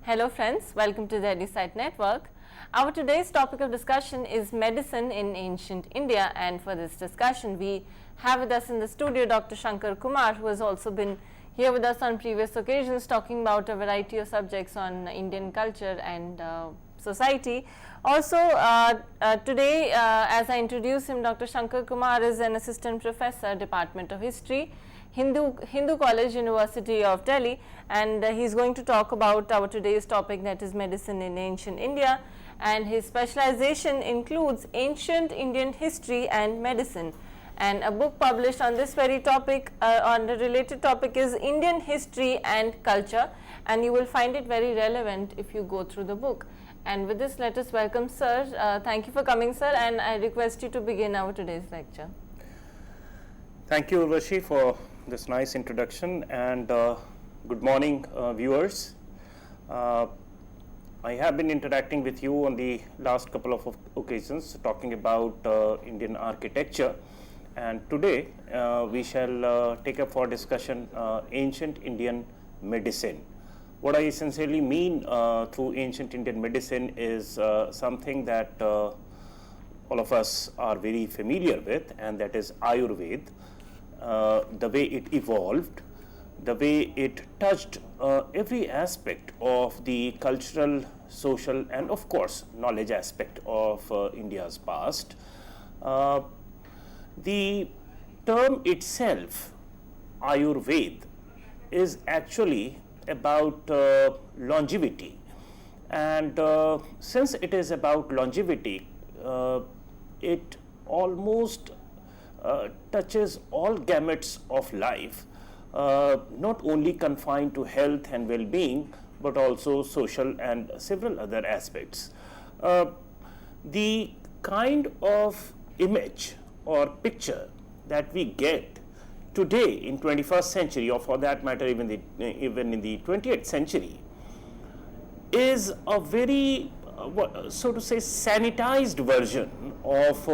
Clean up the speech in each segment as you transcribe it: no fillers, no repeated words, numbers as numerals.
Hello friends, welcome to the EduSite Network. Our today's topic of discussion is medicine in ancient India, and for this discussion we have with us in the studio Dr. Shankar Kumar, who has also been here with us on previous occasions talking about a variety of subjects on Indian culture and society. Also today, as I introduce him, Dr. Shankar Kumar is an assistant professor, Department of History, Hindu College, University of Delhi, and he's going to talk about our today's topic, that is medicine in ancient India, and his specialization includes ancient Indian history and medicine, and a book published on this very topic, on the related topic, is Indian History and Culture, and you will find it very relevant if you go through the book. And with this, let us welcome sir. Thank you for coming, sir, and I request you to begin our today's lecture. Thank you, Urvashi, for this nice introduction, and good morning, viewers. I have been interacting with you on the last couple of occasions talking about Indian architecture, and today we shall take up for discussion ancient Indian medicine. What I essentially mean through ancient Indian medicine is something that all of us are very familiar with, and that is Ayurveda. The way it evolved, the way it touched every aspect of the cultural, social, and of course knowledge aspect of India's past. The term itself, Ayurveda, is actually about longevity, and since it is about longevity, it almost touches all gamuts of life, not only confined to health and well-being, but also social and several other aspects. The kind of image or picture that we get today in 21st century, or for that matter even in the 20th century, is a very, so to say, sanitized version of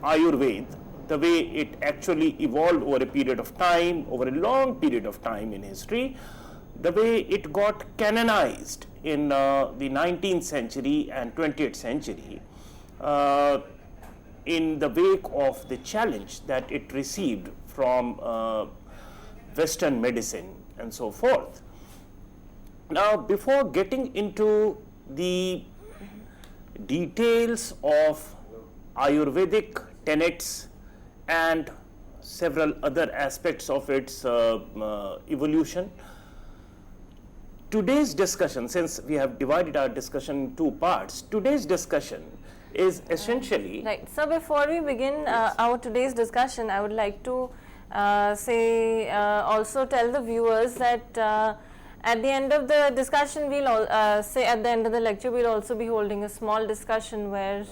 Ayurveda, the way it actually evolved over a period of time, over a long period of time in history, the way it got canonized in the 19th century and 20th century, in the wake of the challenge that it received from Western medicine and so forth. Now, before getting into the details of Ayurvedic tenets and several other aspects of its evolution, today's discussion, since we have divided our discussion in two parts, today's discussion is essentially... Right. So, before we begin our today's discussion, I would like to also tell the viewers that at the end of the discussion, we'll at the end of the lecture, we'll also be holding a small discussion where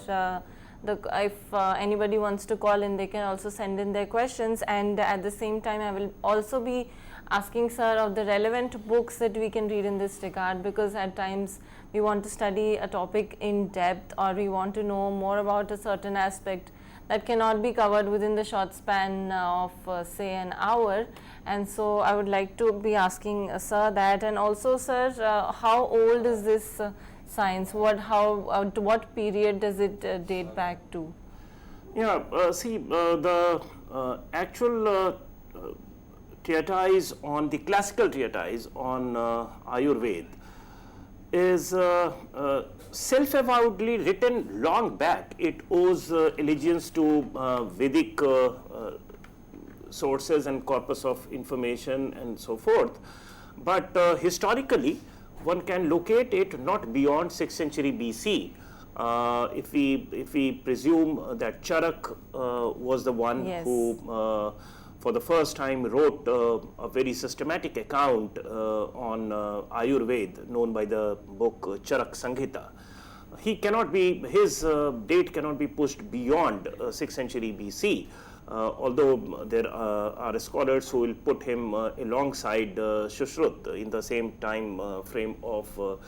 if anybody wants to call in, they can also send in their questions, and at the same time I will also be asking sir of the relevant books that we can read in this regard, because at times we want to study a topic in depth, or we want to know more about a certain aspect that cannot be covered within the short span of say an hour. And so I would like to be asking sir that, and also sir, how old is this science? To what period does it date back to? Yeah, the actual treatise on the classical treatise on Ayurveda is self-avowedly written long back. It owes allegiance to Vedic sources and corpus of information and so forth, but historically one can locate it not beyond 6th century BC. If we presume that Charak was the one who for the first time wrote a very systematic account on Ayurveda, known by the book Charak Samhita. His date cannot be pushed beyond 6th century BC. Although there are scholars who will put him alongside Shushrut in the same time frame of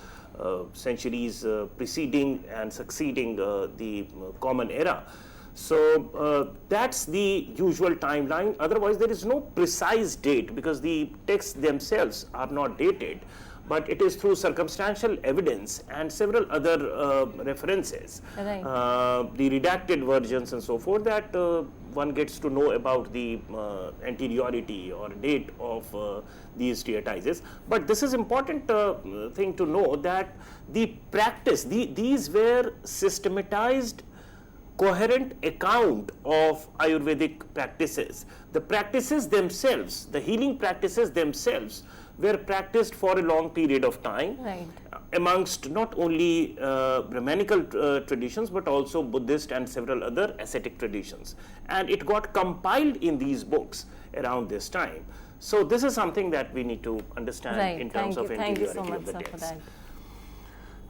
centuries preceding and succeeding the Common Era. So that's the usual timeline. Otherwise, there is no precise date because the texts themselves are not dated. but it is through circumstantial evidence and several other references, Right. The redacted versions and so forth, that one gets to know about the anteriority or date of these treatises. But this is important thing to know, that the practice, these were systematized, coherent account of Ayurvedic practices. The practices themselves, the healing practices themselves, were practiced for a long period of time, Right. amongst not only Brahmanical traditions, but also Buddhist and several other ascetic traditions. And it got compiled in these books around this time. So this is something that we need to understand Right. in terms of Thank you interiority so much, of the sir, for text. that.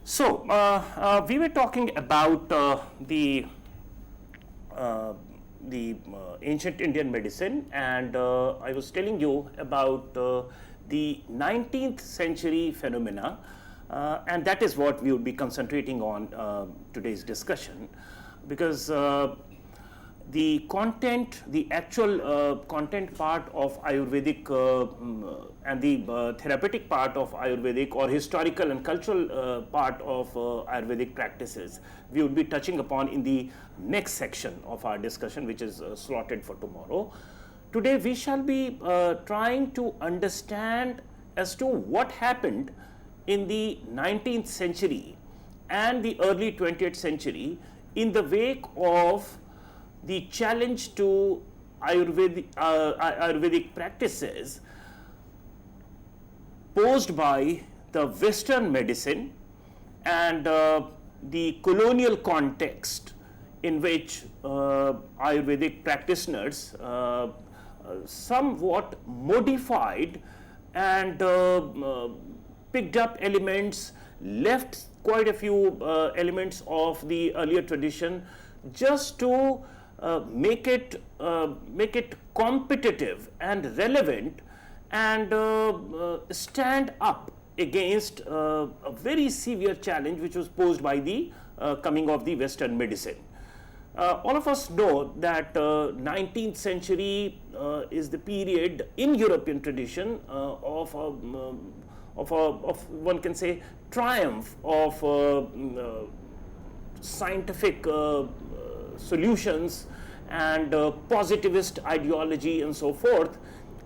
So we were talking about the ancient Indian medicine, and I was telling you about the 19th century phenomena, and that is what we would be concentrating on today's discussion, because the content, the actual content part of Ayurvedic and the therapeutic part of Ayurvedic, or historical and cultural part of Ayurvedic practices, we would be touching upon in the next section of our discussion, which is slotted for tomorrow. Today we shall be trying to understand as to what happened in the 19th century and the early 20th century in the wake of the challenge to Ayurvedic practices posed by the Western medicine and the colonial context in which Ayurvedic practitioners somewhat modified and picked up elements, left quite a few elements of the earlier tradition, just to make it competitive and relevant, and stand up against a very severe challenge which was posed by the coming of the Western medicine. All of us know that 19th century is the period in European tradition of one can say triumph of scientific solutions and positivist ideology and so forth,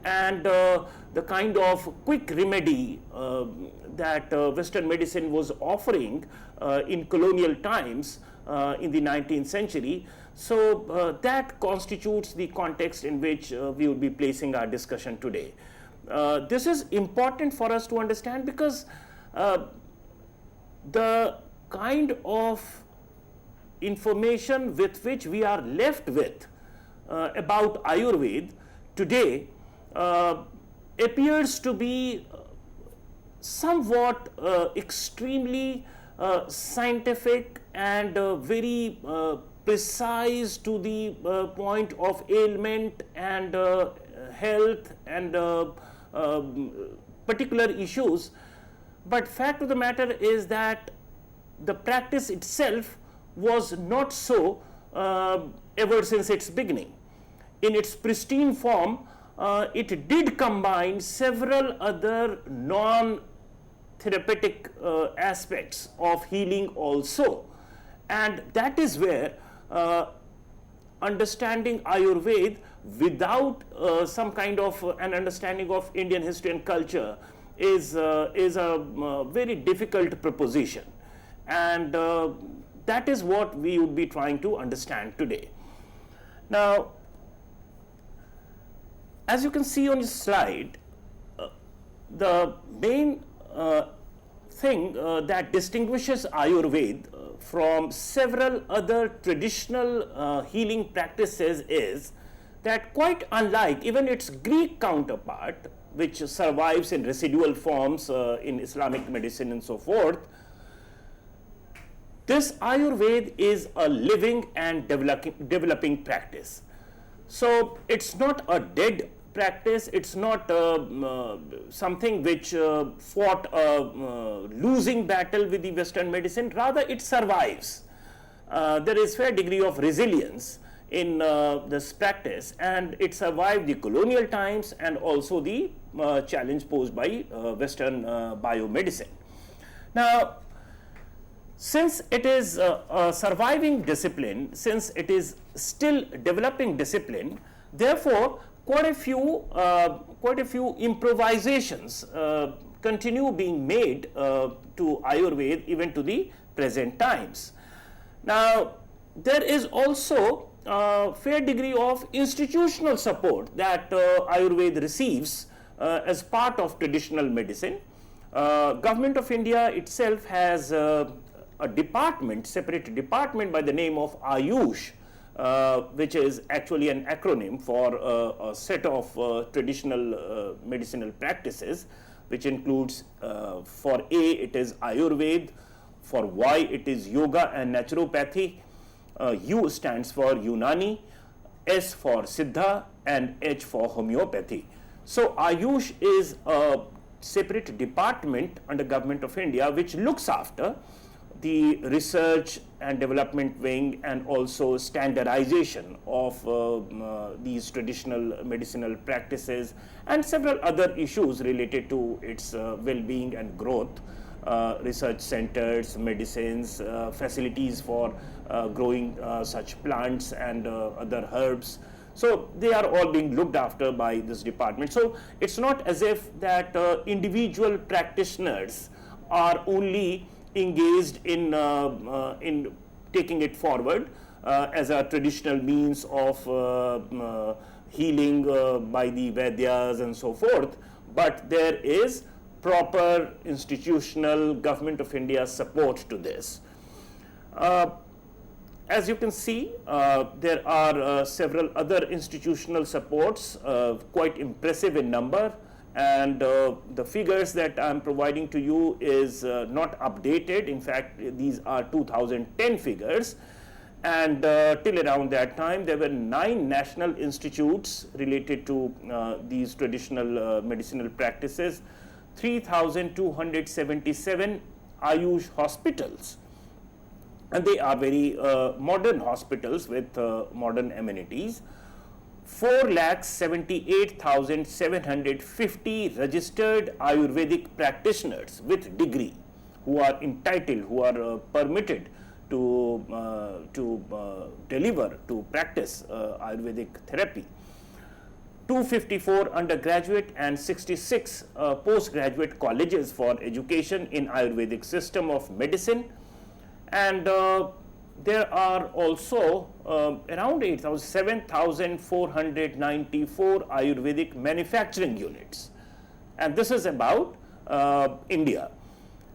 and the kind of quick remedy that Western medicine was offering in colonial times in the 19th century. So that constitutes the context in which we would be placing our discussion today. This is important for us to understand, because the kind of information with which we are left with about Ayurveda today appears to be somewhat extremely scientific and very precise to the point of ailment and health and particular issues. But fact of the matter is that the practice itself was not so ever since its beginning. In its pristine form, it did combine several other non-therapeutic aspects of healing also, and that is where understanding Ayurveda without some kind of an understanding of Indian history and culture is a very difficult proposition, and that is what we would be trying to understand today. Now, as you can see on this slide, the main thing that distinguishes Ayurveda from several other traditional healing practices is that, quite unlike even its Greek counterpart, which survives in residual forms in Islamic medicine and so forth, this Ayurveda is a living and developing practice. So it's not a dead practice, it's not something which fought a losing battle with the Western medicine, rather it survives. There is fair degree of resilience in this practice, and it survived the colonial times and also the challenge posed by Western biomedicine. Now, since it is a surviving discipline, since it is still developing discipline, therefore quite a few improvisations continue being made to Ayurveda even to the present times. Now, there is also a fair degree of institutional support that Ayurveda receives as part of traditional medicine. Government of India itself has a department, separate department by the name of Ayush, which is actually an acronym for a set of traditional medicinal practices, which includes for A it is Ayurveda, for Y it is Yoga and Naturopathy, U stands for Unani, S for Siddha, and H for Homeopathy. So Ayush is a separate department under Government of India which looks after the research and development wing and also standardization of these traditional medicinal practices and several other issues related to its well-being and growth, research centers, medicines, facilities for growing such plants and other herbs. So they are all being looked after by this department. So it's not as if that individual practitioners are only engaged in taking it forward as a traditional means of healing by the Vaidyas and so forth, but there is proper institutional Government of India support to this. As you can see, there are several other institutional supports, quite impressive in number, and the figures that I am providing to you is not updated. In fact, these are 2010 figures, and till around that time there were 9 national institutes related to these traditional medicinal practices, 3,277 Ayush hospitals, and they are very modern hospitals with modern amenities. 4,78,750 registered Ayurvedic practitioners with degree who are entitled, who are permitted to deliver, to practice Ayurvedic therapy. 254 undergraduate and 66 postgraduate colleges for education in Ayurvedic system of medicine, and there are also around 7,494 Ayurvedic manufacturing units, and this is about India.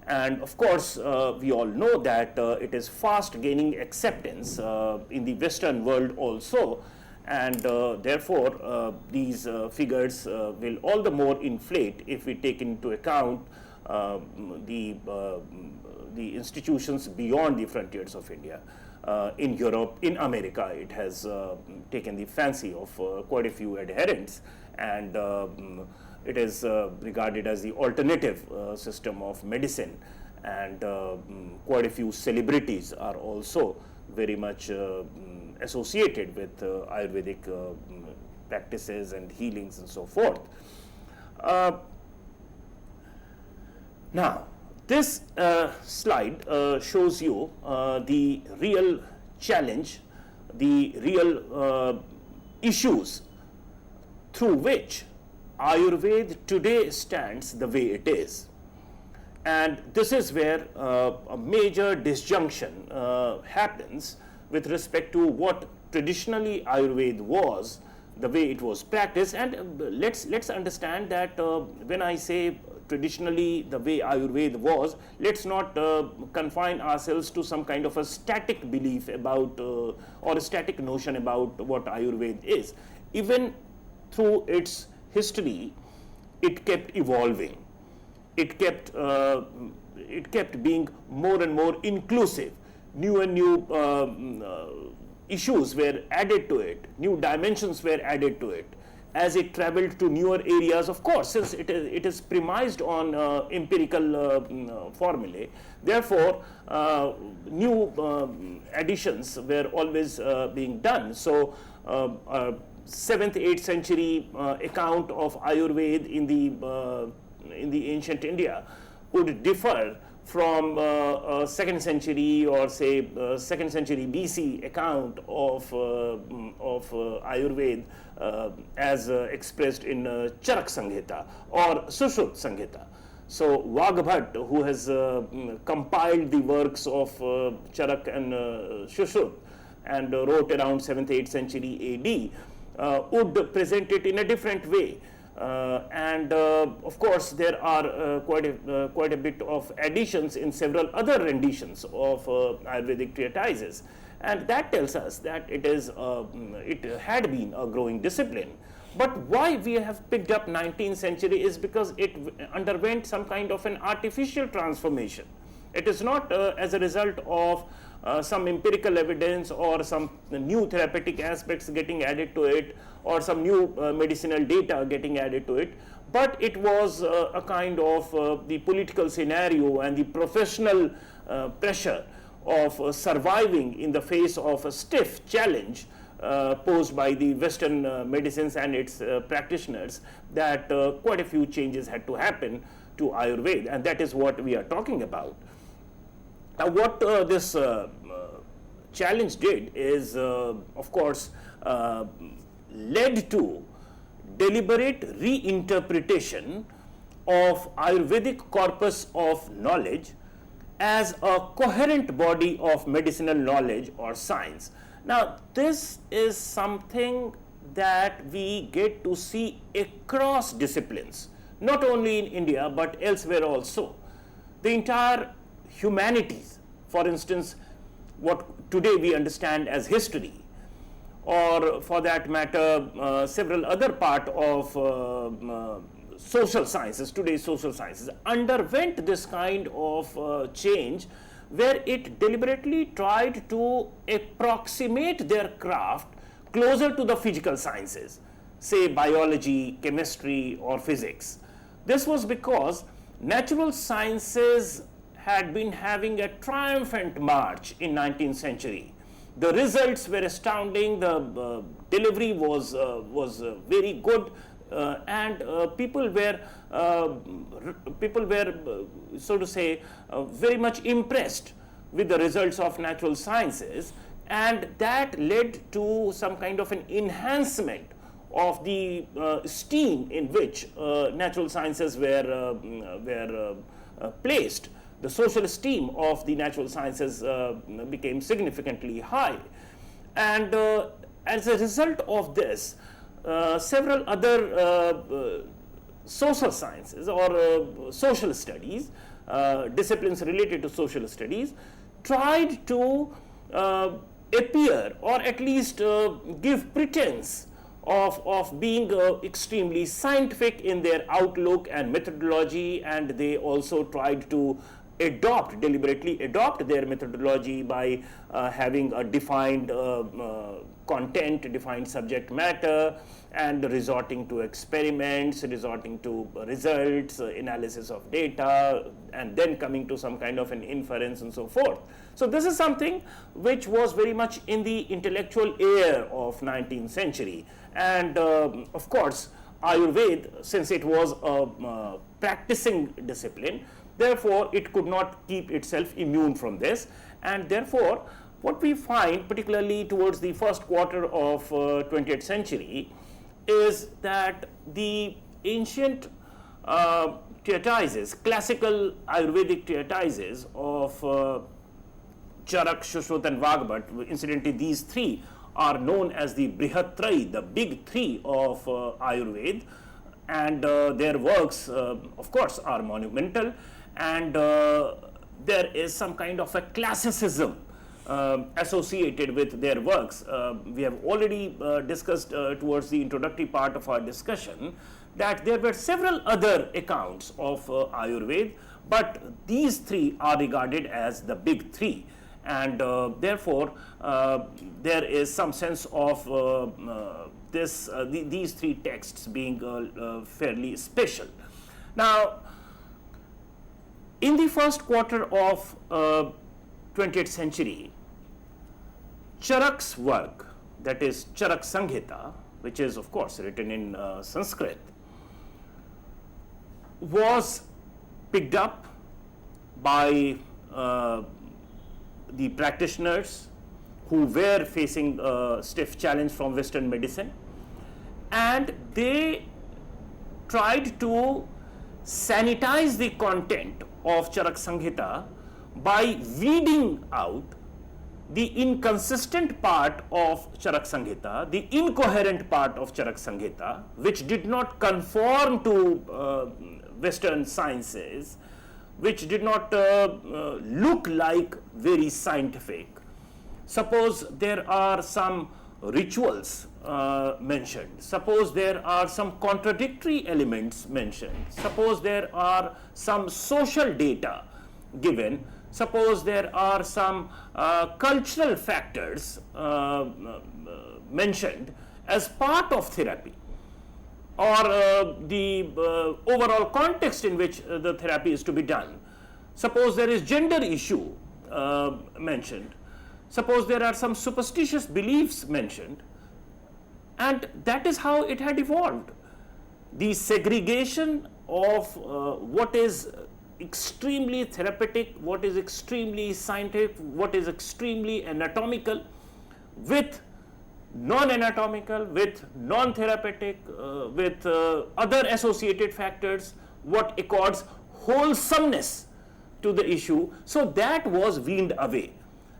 And of course, we all know that it is fast gaining acceptance in the Western world also, and therefore these figures will all the more inflate if we take into account the institutions beyond the frontiers of India. In Europe, in America, it has taken the fancy of quite a few adherents, and it is regarded as the alternative system of medicine, and quite a few celebrities are also very much associated with Ayurvedic practices and healings and so forth. Now, this slide shows you the real challenge, the real issues through which Ayurveda today stands the way it is. And this is where a major disjunction happens with respect to what traditionally Ayurveda was, the way it was practiced. And let's understand that when I say traditionally the way Ayurveda was, let's not confine ourselves to some kind of a static belief about or a static notion about what Ayurveda is. Even through its history, it kept evolving. It kept being more and more inclusive. New and new issues were added to it. New dimensions were added to it. as it traveled to newer areas, of course, since it is premised on empirical formulae, therefore, new additions were always being done. So, 7th, 8th century account of Ayurveda in the ancient India would differ from 2nd century or say 2nd century BC account of Ayurveda as expressed in Charak Samhita or Sushruta Samhita. So Vagbhat, who has compiled the works of Charak and Sushruta and wrote around 7th, 8th century AD, would present it in a different way. And of course, there are quite a bit of additions in several other renditions of Ayurvedic treatises, and that tells us that it had been a growing discipline. But why we have picked up 19th century is because it underwent some kind of an artificial transformation. It is not as a result of some empirical evidence or some new therapeutic aspects getting added to it or some new medicinal data getting added to it, but it was a kind of the political scenario and the professional pressure of surviving in the face of a stiff challenge posed by the Western medicines and its practitioners, that quite a few changes had to happen to Ayurveda, and that is what we are talking about. Now, what this challenge did is, of course, led to deliberate reinterpretation of Ayurvedic corpus of knowledge as a coherent body of medicinal knowledge or science. Now, this is something that we get to see across disciplines, not only in India but elsewhere also. The entire humanities, for instance, what today we understand as history, or for that matter, several other part of social sciences, today's social sciences, underwent this kind of change where it deliberately tried to approximate their craft closer to the physical sciences, say biology, chemistry, or physics. This was because natural sciences had been having a triumphant march in 19th century. The results were astounding, the delivery was very good, and people were so to say very much impressed with the results of natural sciences, and that led to some kind of an enhancement of the esteem in which natural sciences were placed. The social esteem of the natural sciences became significantly high, and as a result of this, several other social sciences or social studies, disciplines related to social studies, tried to appear or at least give pretense of being extremely scientific in their outlook and methodology, and they also tried to deliberately adopt their methodology by having a defined content, defined subject matter, and resorting to experiments, resorting to results, analysis of data, and then coming to some kind of an inference and so forth. So this is something which was very much in the intellectual air of 19th century. And of course, Ayurveda, since it was a practicing discipline, therefore it could not keep itself immune from this, and therefore what we find, particularly towards the first quarter of 20th century, is that the ancient treatises, classical Ayurvedic treatises of Charak, Sushruta and Vagbhat, incidentally these three are known as the Brihatrayi, the big three of Ayurveda, and their works of course are monumental, and there is some kind of a classicism associated with their works. We have already discussed towards the introductory part of our discussion that there were several other accounts of Ayurveda, but these three are regarded as the big three, and therefore there is some sense of these three texts being fairly special. Now, in the first quarter of 20th century, Charak's work, that is Charak Samhita, which is of course written in Sanskrit, was picked up by the practitioners who were facing a stiff challenge from Western medicine, and they tried to sanitize the content of Charak Samhita by weeding out the inconsistent part of Charak Samhita, the incoherent part of Charak Samhita, which did not conform to Western sciences, which did not look like very scientific. Suppose there are some rituals mentioned, suppose there are some contradictory elements mentioned, suppose there are some social data given, suppose there are some cultural factors mentioned as part of therapy, or the overall context in which the therapy is to be done. Suppose there is gender issue mentioned, suppose there are some superstitious beliefs mentioned, and that is how it had evolved. The segregation of what is extremely therapeutic, what is extremely scientific, what is extremely anatomical, with non-anatomical, with non-therapeutic, with other associated factors, what accords wholesomeness to the issue. So that was weaned away.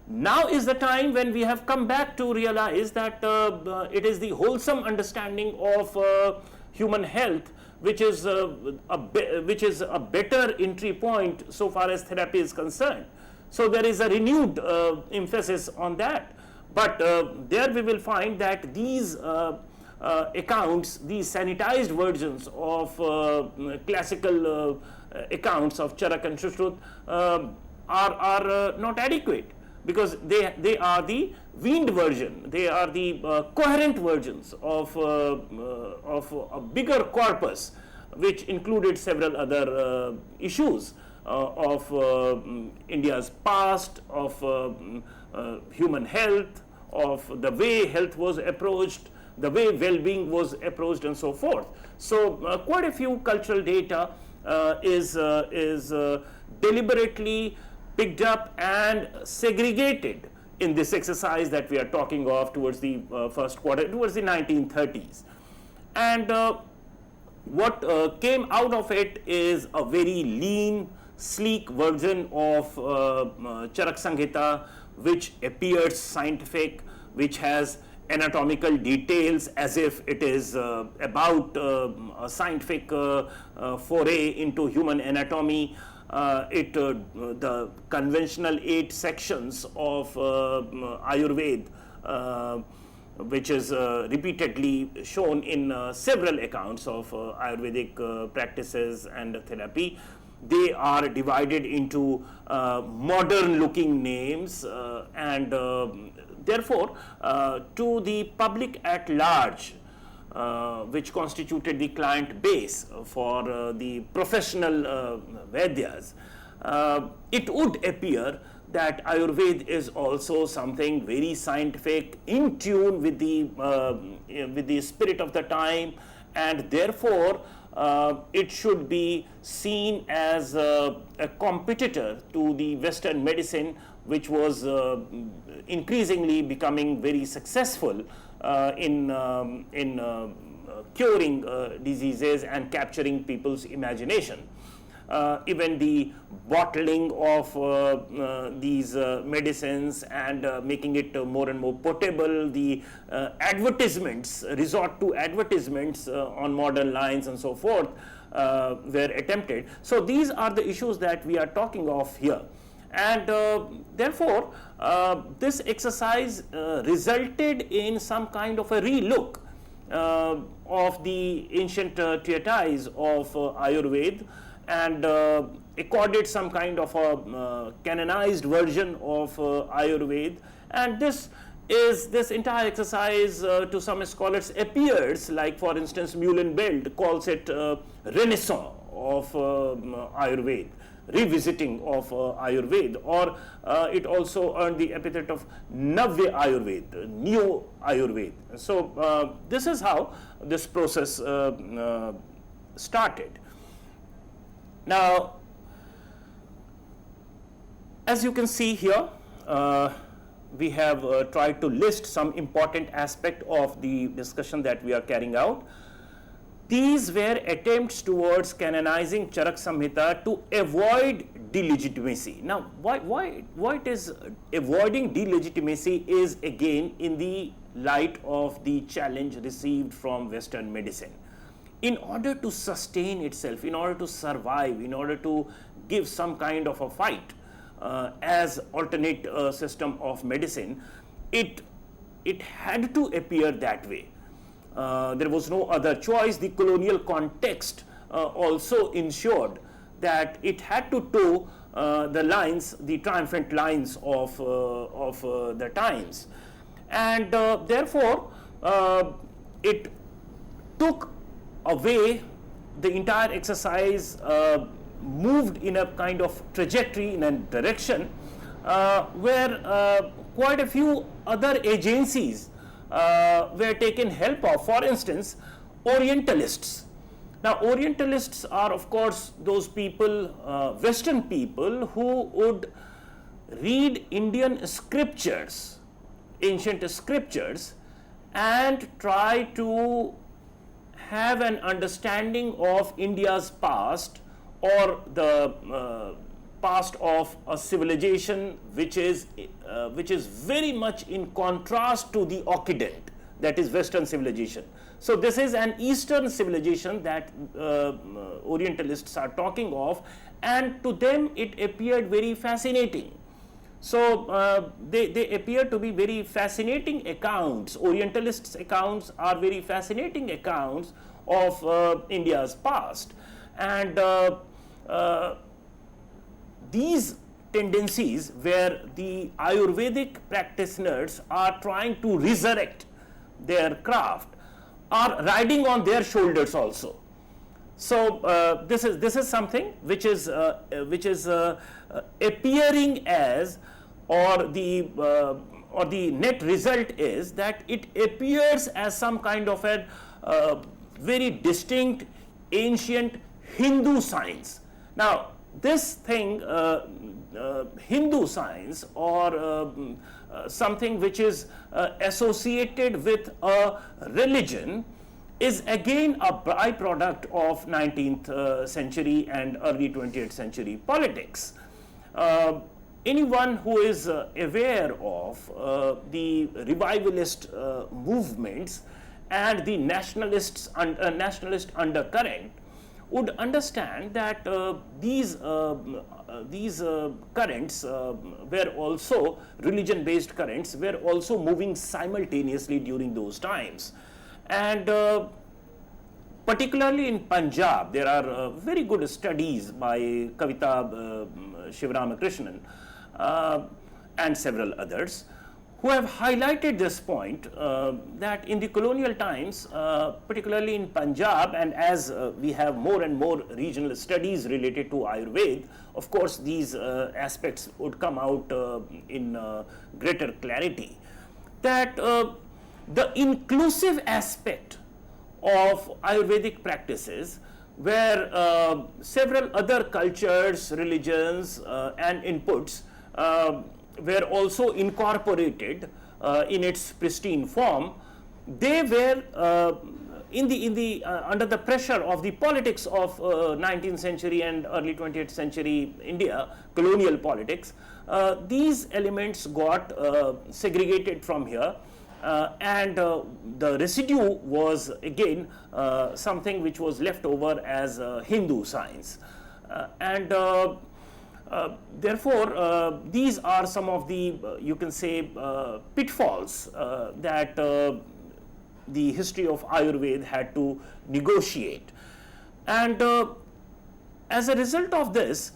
Now is the time when we have come back to realize that it is the wholesome understanding of human health which is a better entry point so far as therapy is concerned. So there is a renewed emphasis on that. But there we will find that these accounts, these sanitized versions of classical accounts of Charak and Shushruta are not adequate, because they are the weaned version, they are the coherent versions of a bigger corpus which included several other issues of India's past, of human health, of the way health was approached, the way well-being was approached, and so forth. So quite a few cultural data is deliberately picked up and segregated in this exercise that we are talking of towards the first quarter, towards the 1930s. And what came out of it is a very lean, sleek version of Charak Samhita, which appears scientific, which has anatomical details as if it is about a scientific foray into human anatomy. The conventional 8 sections of Ayurveda, which is repeatedly shown in several accounts of Ayurvedic practices and therapy, they are divided into modern looking names, and therefore to the public at large, which constituted the client base for the professional Vaidyas, it would appear that Ayurveda is also something very scientific, in tune with the spirit of the time, and therefore it should be seen as a competitor to the Western medicine, which was increasingly becoming very successful in curing diseases and capturing people's imagination. Even the bottling of these medicines and making it more and more portable, the advertisements, resort to advertisements on modern lines and so forth were attempted. So these are the issues that we are talking of here. And therefore, this exercise resulted in some kind of a relook of the ancient treatise of Ayurveda, and accorded some kind of a canonized version of Ayurveda, and this is this entire exercise to some scholars appears like, for instance, Muhlenbelt calls it renaissance of Ayurveda, revisiting of Ayurveda, or it also earned the epithet of Navya Ayurveda, Neo Ayurveda. So this is how this process started. Now, as you can see here, we have tried to list some important aspect of the discussion that we are carrying out. These were attempts towards canonizing Charak Samhita to avoid delegitimacy. Now, why it is avoiding delegitimacy is again in the light of the challenge received from Western medicine. In order to sustain itself, in order to survive, in order to give some kind of a fight as alternate system of medicine, it had to appear that way. There was no other choice. The colonial context also ensured that it had to toe the lines, the triumphant lines of the times, and therefore it took away the entire exercise, moved in a kind of trajectory, in a direction where quite a few other agencies were taken help of. For instance, Orientalists. Now, Orientalists are, of course, those people, Western people, who would read Indian scriptures, ancient scriptures, and try to have an understanding of India's past, or the past of a civilization which is very much in contrast to the Occident, that is Western civilization. So this is an Eastern civilization that Orientalists are talking of, and to them it appeared very fascinating. So they appear to be very fascinating accounts. Orientalists' accounts are very fascinating accounts of India's past, and these tendencies where the Ayurvedic practitioners are trying to resurrect their craft are riding on their shoulders also. So this is something which is appearing as, or the net result is that it appears as some kind of a very distinct ancient Hindu science. Now, this thing, Hindu science, or something which is associated with a religion, is again a byproduct of 19th century and early 20th century politics. Anyone who is aware of the revivalist movements and the nationalist undercurrent would understand that these currents were also, religion-based currents were also moving simultaneously during those times. And particularly in Punjab, there are very good studies by Kavita Shivaramakrishnan and several others, who have highlighted this point that in the colonial times, particularly in Punjab, and as we have more and more regional studies related to Ayurveda, of course these aspects would come out in greater clarity, that the inclusive aspect of Ayurvedic practices, where several other cultures, religions and inputs were also incorporated in its pristine form, they were under the pressure of the politics of 19th century and early 20th century India, colonial politics. These elements got segregated from here, and the residue was again something which was left over as Hindu science, and therefore these are some of the you can say pitfalls that the history of Ayurveda had to negotiate, and as a result of this,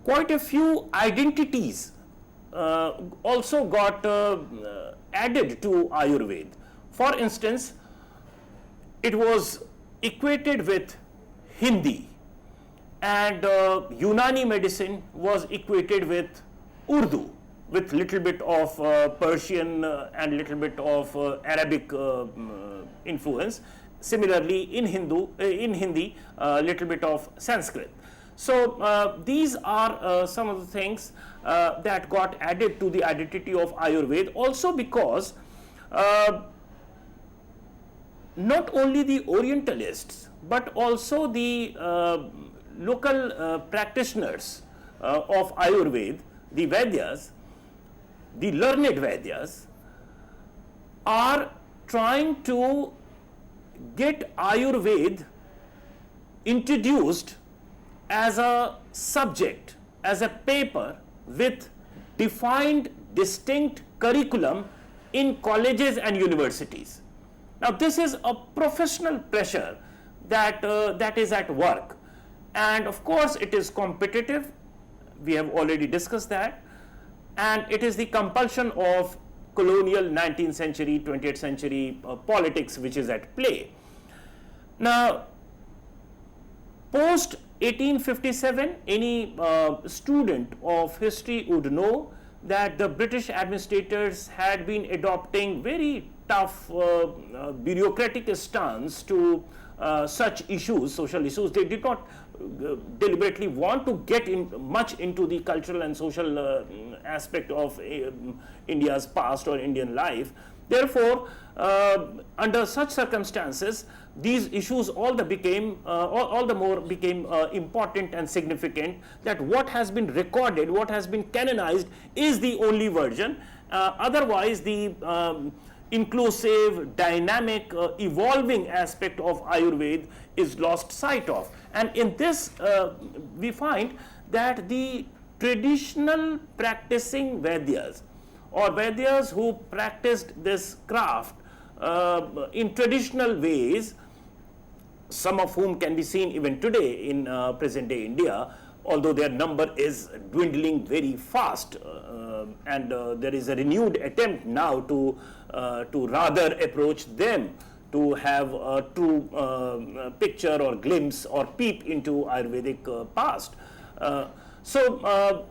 quite a few identities also got added to Ayurveda. For instance, it was equated with Hindi, and Unani medicine was equated with Urdu, with little bit of Persian and little bit of Arabic influence. Similarly, in Hindi, little bit of Sanskrit. So these are some of the things that got added to the identity of Ayurveda. Also because not only the Orientalists but also the local practitioners of Ayurveda, the Vaidyas, the learned Vaidyas, are trying to get Ayurveda introduced as a subject, as a paper with defined, distinct curriculum in colleges and universities. Now, this is a professional pressure that is at work, and of course, it is competitive. We have already discussed that, and it is the compulsion of colonial 19th century, 20th century politics which is at play. Now, post 1857, any student of history would know that the British administrators had been adopting very tough bureaucratic stance to such issues, social issues. They did not deliberately want to get much into the cultural and social aspect of India's past or Indian life. Therefore, under such circumstances, these issues all the more became important and significant, that what has been recorded, what has been canonized is the only version. Otherwise, the inclusive, dynamic, evolving aspect of Ayurveda is lost sight of. And in this, we find that the traditional practicing Vaidyas, or Vaidyas who practiced this craft in traditional ways, some of whom can be seen even today in present day India, although their number is dwindling very fast, and there is a renewed attempt now to rather approach them, to have a true picture or glimpse or peep into Ayurvedic past. So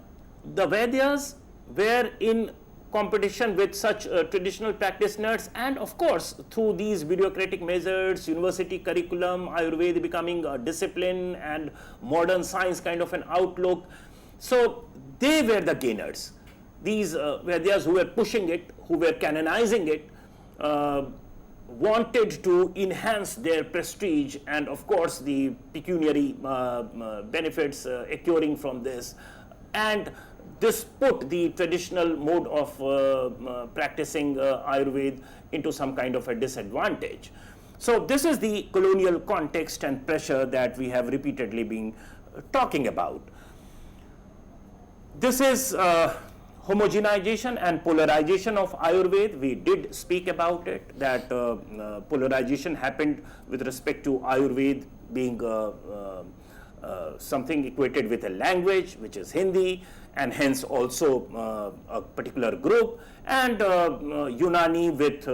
the Vaidyas were in competition with such traditional practitioners, and of course through these bureaucratic measures, university curriculum, Ayurveda becoming a discipline and modern science kind of an outlook. So they were the gainers. These Vaidyas who were pushing it, who were canonizing it, wanted to enhance their prestige and of course the pecuniary benefits accruing from this, and this put the traditional mode of practicing Ayurveda into some kind of a disadvantage. So this is the colonial context and pressure that we have repeatedly been talking about. This is homogenization and polarization of Ayurveda. We did speak about it, that polarization happened with respect to Ayurveda being something equated with a language, which is Hindi, and hence also a particular group, and Unani with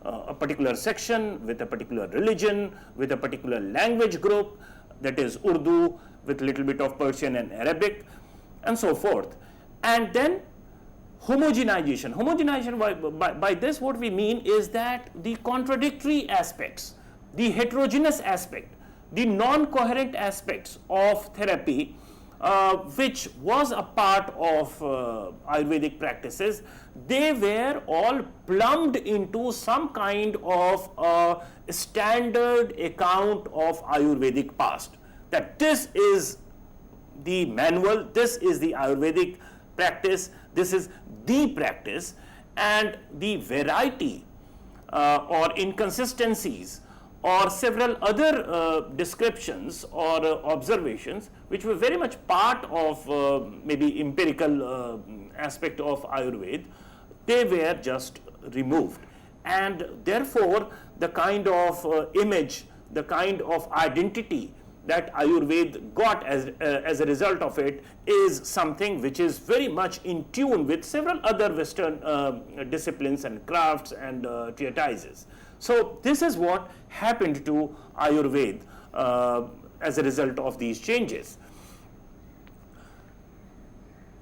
a particular section, with a particular religion, with a particular language group, that is Urdu, with little bit of Persian and Arabic, and so forth. And then homogenization. Homogenization, by this what we mean is that the contradictory aspects, the heterogeneous aspect, the non-coherent aspects of therapy, which was a part of Ayurvedic practices, they were all plumbed into some kind of standard account of Ayurvedic past. That this is the manual, this is the Ayurvedic practice, this is the practice, and the variety or inconsistencies or several other descriptions or observations which were very much part of maybe empirical aspect of Ayurveda, they were just removed. And therefore, the kind of image, the kind of identity that Ayurveda got as a result of it is something which is very much in tune with several other Western disciplines and crafts and treatises. So this is what happened to Ayurveda as a result of these changes.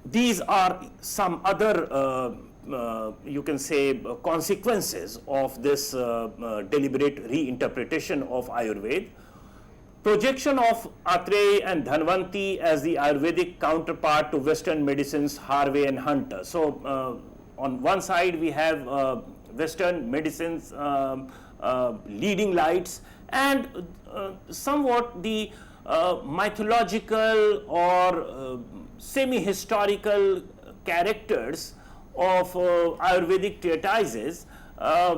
These are some other you can say consequences of this deliberate reinterpretation of Ayurveda. Projection of Atreya and Dhanvanti as the Ayurvedic counterpart to Western medicines Harvey and Hunter. So on one side we have Western medicines leading lights, and somewhat the mythological or semi-historical characters of Ayurvedic treatises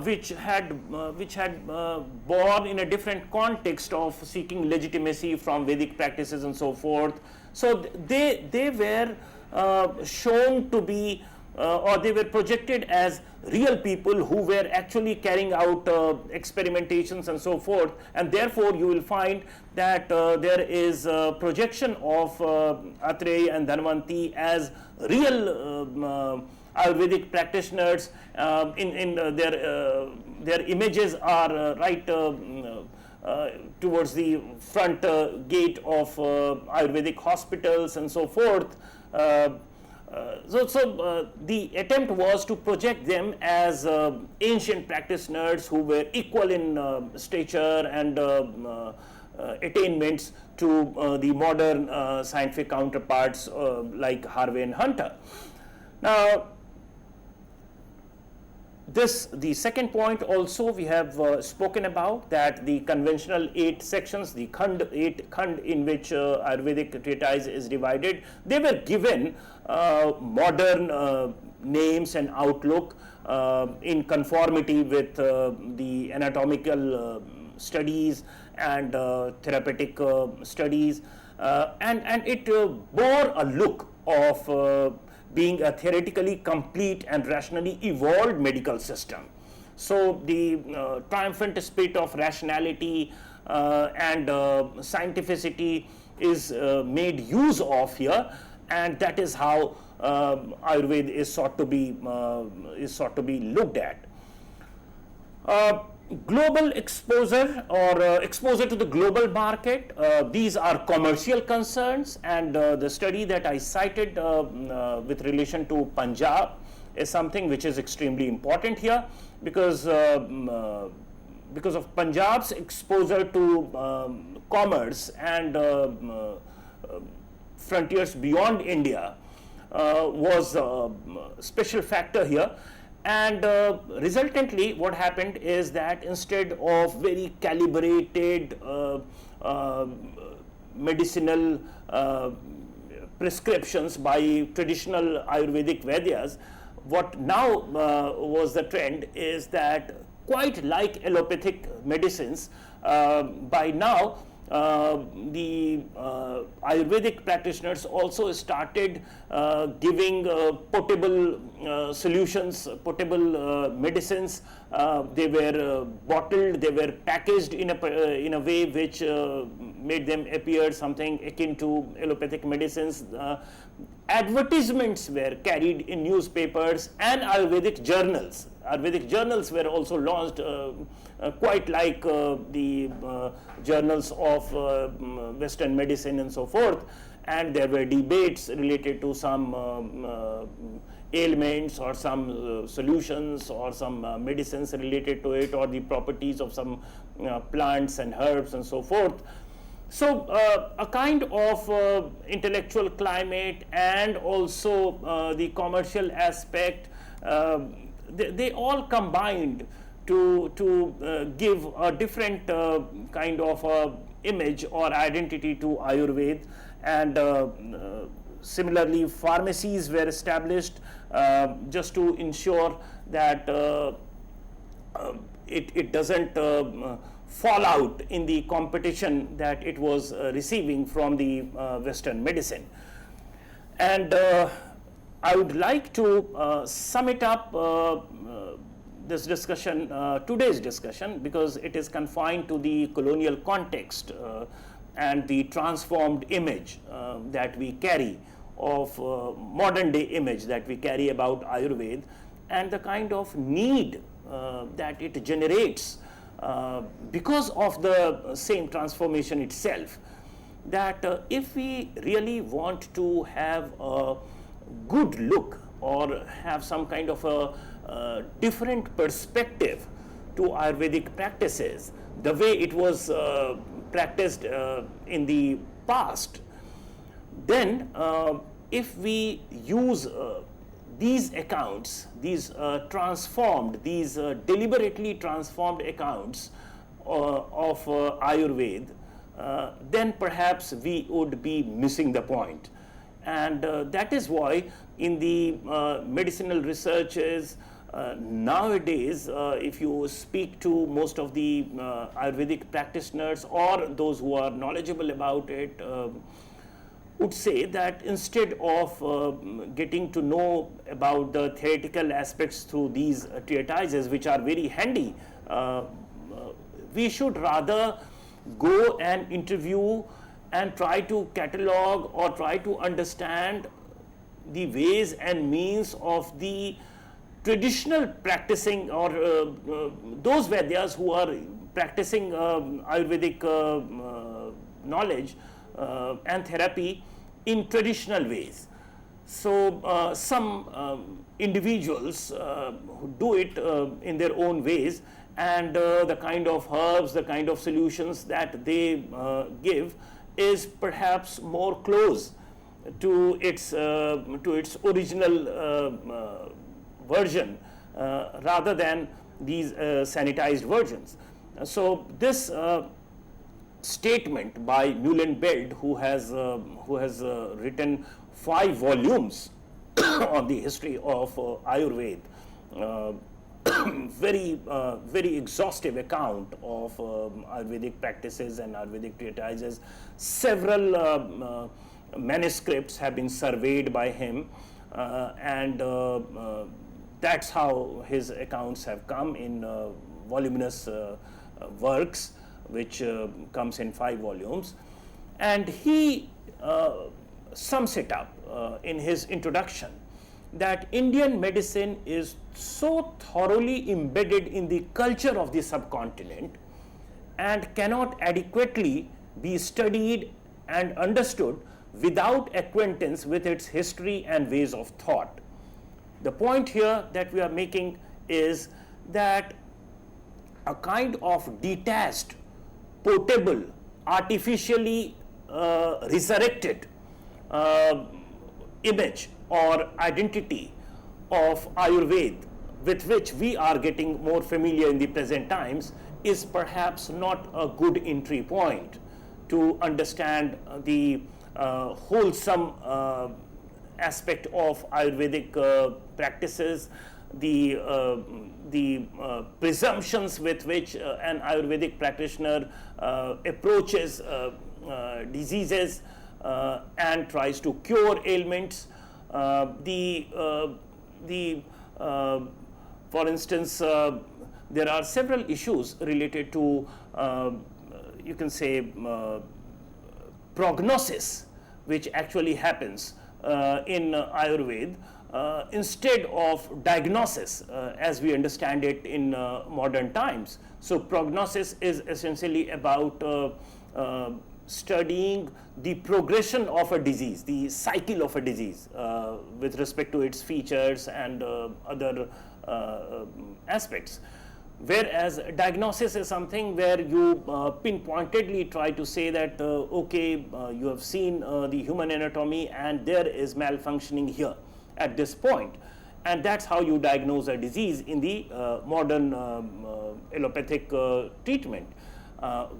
which had born in a different context of seeking legitimacy from Vedic practices and so forth. So they were shown to be or they were projected as real people who were actually carrying out experimentations and so forth, and therefore you will find that there is a projection of Atreya and Dhanvanti as real Ayurvedic practitioners. In their images are right towards the front gate of Ayurvedic hospitals and so forth. So the attempt was to project them as ancient practitioners who were equal in stature and attainments to the modern scientific counterparts like Harvey and Hunter. Now, the second point also we have spoken about, that the conventional 8 sections, the eight khand in which Ayurvedic treatise is divided, they were given modern names and outlook in conformity with the anatomical studies and therapeutic studies, and it bore a look of being a theoretically complete and rationally evolved medical system. So the triumphant spirit of rationality and scientificity is made use of here, and that is how Ayurveda is sought to be looked at. Global exposure or exposure to the global market, these are commercial concerns, and the study that I cited with relation to Punjab is something which is extremely important here, because of Punjab's exposure to commerce and frontiers beyond India was a special factor here. And resultantly what happened is that instead of very calibrated medicinal prescriptions by traditional Ayurvedic Vaidyas, what now was the trend is that, quite like allopathic medicines, by now the Ayurvedic practitioners also started giving potable solutions, potable medicines. They were bottled, they were packaged in a way which made them appear something akin to allopathic medicines. Advertisements were carried in newspapers and Ayurvedic journals. Ayurvedic journals were also launched quite like the journals of Western medicine and so forth, and there were debates related to some ailments or some solutions or some medicines related to it, or the properties of some plants and herbs and so forth. So a kind of intellectual climate and also the commercial aspect, they all combined to give a different kind of image or identity to Ayurveda. And similarly, pharmacies were established just to ensure that it doesn't fall out in the competition that it was receiving from the Western medicine. And I would like to sum it up, this discussion, today's discussion, because it is confined to the colonial context. and the transformed image that we carry of modern day image that we carry about Ayurveda, and the kind of need that it generates because of the same transformation itself, that if we really want to have a good look or have some kind of a different perspective to Ayurvedic practices, the way it was practiced in the past, then if we use these accounts, these deliberately transformed accounts of Ayurveda, then perhaps we would be missing the point. And that is why in the medicinal researches nowadays, if you speak to most of the Ayurvedic practitioners or those who are knowledgeable about it, would say that instead of getting to know about the theoretical aspects through these treatises, which are very handy, we should rather go and interview and try to catalog or try to understand the ways and means of the traditional practicing or those Vaidyas who are practicing Ayurvedic knowledge and therapy in traditional ways. So some individuals who do it in their own ways, and the kind of herbs, the kind of solutions that they give is perhaps more close to its original version rather than these sanitized versions. So this statement by Muhlenfeld, who has written 5 volumes on the history of Ayurveda, very exhaustive account of Ayurvedic practices and Ayurvedic treatises. Several manuscripts have been surveyed by him, and that's how his accounts have come in voluminous works, which comes in 5 volumes. And he sums it up in his introduction that Indian medicine is so thoroughly embedded in the culture of the subcontinent and cannot adequately be studied and understood without acquaintance with its history and ways of thought. The point here that we are making is that a kind of detached, portable, artificially resurrected image or identity of Ayurveda, with which we are getting more familiar in the present times, is perhaps not a good entry point to understand the wholesome aspect of Ayurvedic practices, the presumptions with which an Ayurvedic practitioner approaches diseases and tries to cure ailments. For instance, there are several issues related to, you can say, prognosis, which actually happens in Ayurveda instead of diagnosis as we understand it in modern times. So prognosis is essentially about studying the progression of a disease, the cycle of a disease with respect to its features and other aspects. Whereas diagnosis is something where you pinpointedly try to say that, okay, you have seen the human anatomy and there is malfunctioning here at this point. And that's how you diagnose a disease in the modern allopathic treatment.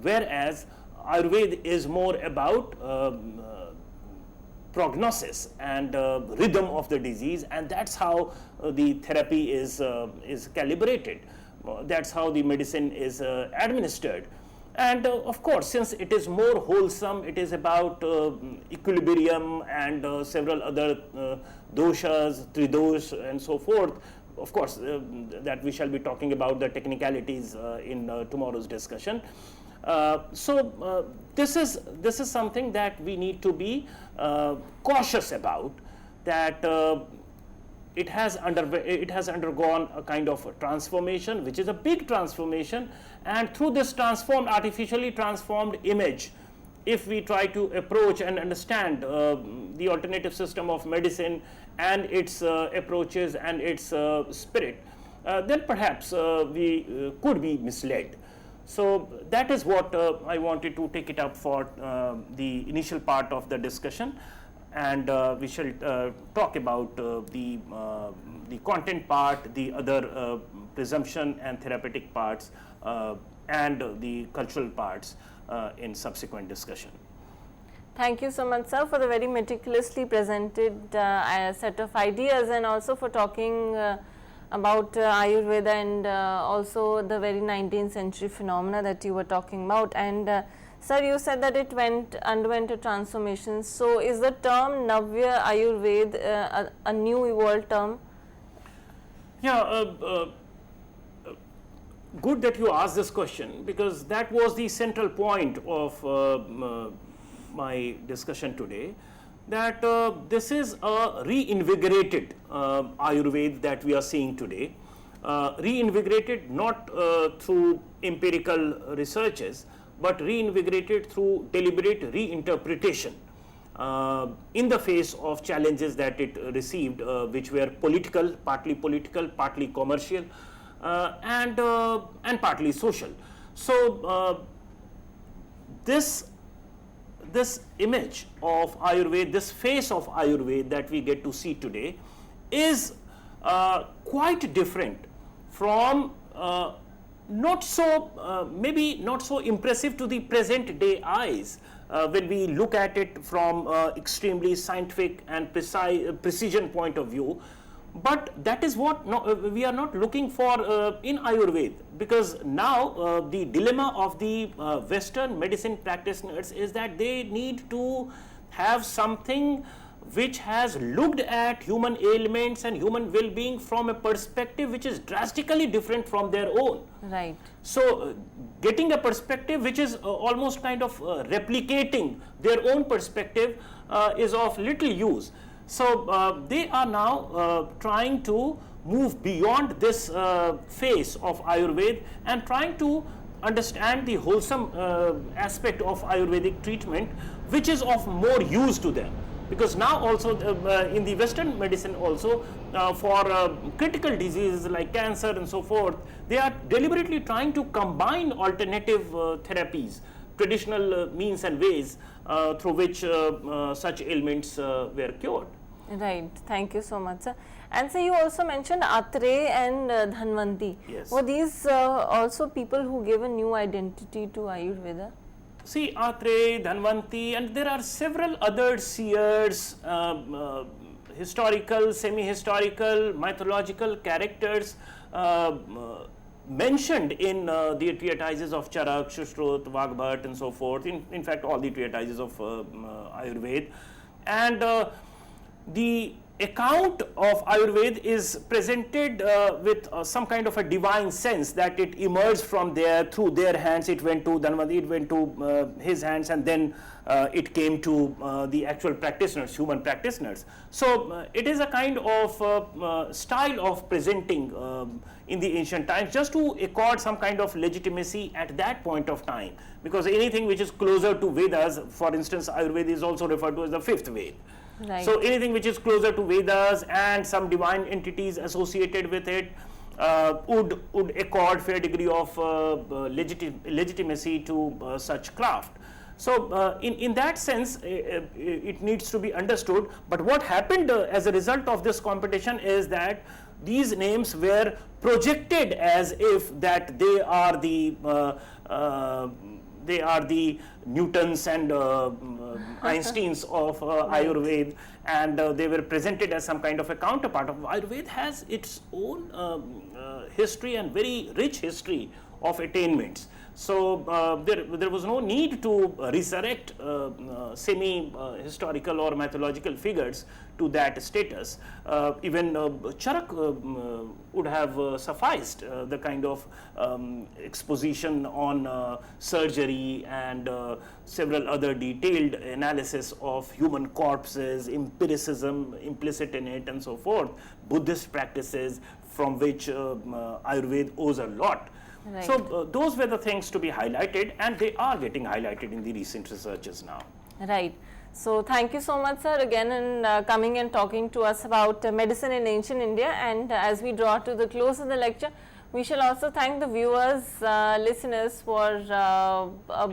Whereas Ayurveda is more about prognosis and rhythm of the disease, and that's how the therapy is calibrated. That's how the medicine is administered. And of course, since it is more wholesome, it is about equilibrium and several other doshas, tridosh, and so forth. Of course, that we shall be talking about the technicalities in tomorrow's discussion. This is something that we need to be cautious about, that it has undergone a kind of a transformation, which is a big transformation, and through this artificially transformed image, if we try to approach and understand the alternative system of medicine and its approaches and its spirit, then perhaps we could be misled. So that is what I wanted to take it up for the initial part of the discussion, and we shall talk about the content part, the other presumption and therapeutic parts, and the cultural parts in subsequent discussion. Thank you so much, sir, for the very meticulously presented set of ideas, and also for talking about Ayurveda and also the very 19th century phenomena that you were talking about. And sir, you said that it underwent a transformation. So is the term Navya Ayurveda a new evolved term? Yeah, good that you asked this question, because that was the central point of my discussion today, that this is a reinvigorated Ayurveda that we are seeing today, reinvigorated not through empirical researches, but reinvigorated through deliberate reinterpretation in the face of challenges that it received, which were partly commercial, and partly social. So this image of Ayurveda, this face of Ayurveda that we get to see today, is quite different from maybe not so impressive to the present day eyes when we look at it from extremely scientific and precision point of view. But that is what we are not looking for in Ayurveda, because now the dilemma of the Western medicine practitioners is that they need to have something which has looked at human ailments and human well-being from a perspective which is drastically different from their own. Right. So getting a perspective which is almost kind of replicating their own perspective is of little use. So they are now trying to move beyond this phase of Ayurveda and trying to understand the wholesome aspect of Ayurvedic treatment, which is of more use to them. Because now also in the Western medicine also, for critical diseases like cancer and so forth, they are deliberately trying to combine alternative therapies, traditional means and ways through which such ailments were cured. Right. Thank you so much, sir. And so you also mentioned Atreya and Dhanvanti. Yes. Were these also people who gave a new identity to Ayurveda? See, Atreya, Dhanvanti, and there are several other seers, historical, semi-historical, mythological characters mentioned in the treatises of Charak, Shushrut, Vagbhat and so forth, in fact all the treatises of Ayurveda. And the account of Ayurveda is presented with some kind of a divine sense, that it emerged from there, through their hands it went to Dhanvanti, it went to his hands, and then it came to the actual practitioners, human practitioners. So it is a kind of style of presenting in the ancient times, just to accord some kind of legitimacy at that point of time, because anything which is closer to Vedas, for instance Ayurveda is also referred to as the fifth Veda. Right. So anything which is closer to Vedas and some divine entities associated with it would accord fair degree of legitimacy to such craft. So in that sense it needs to be understood. But what happened as a result of this competition is that these names were projected as if that they are the Newtons and Einsteins of Ayurveda, and they were presented as some kind of a counterpart of Ayurveda. Has its own history and very rich history of attainments. So there was no need to resurrect semi-historical or mythological figures to that status. Even Charak would have sufficed the kind of exposition on surgery and several other detailed analysis of human corpses, empiricism implicit in it and so forth, Buddhist practices from which Ayurveda owes a lot. Right. So those were the things to be highlighted, and they are getting highlighted in the recent researches now. Right. So thank you so much, sir, again, in coming and talking to us about medicine in ancient India. And as we draw to the close of the lecture, we shall also thank the viewers, listeners for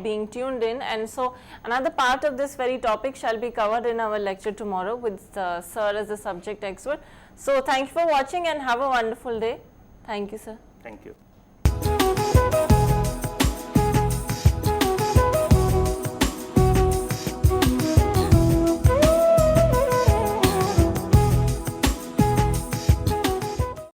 being tuned in. And so another part of this very topic shall be covered in our lecture tomorrow with sir as the subject expert. So thank you for watching and have a wonderful day. Thank you, sir. Thank you.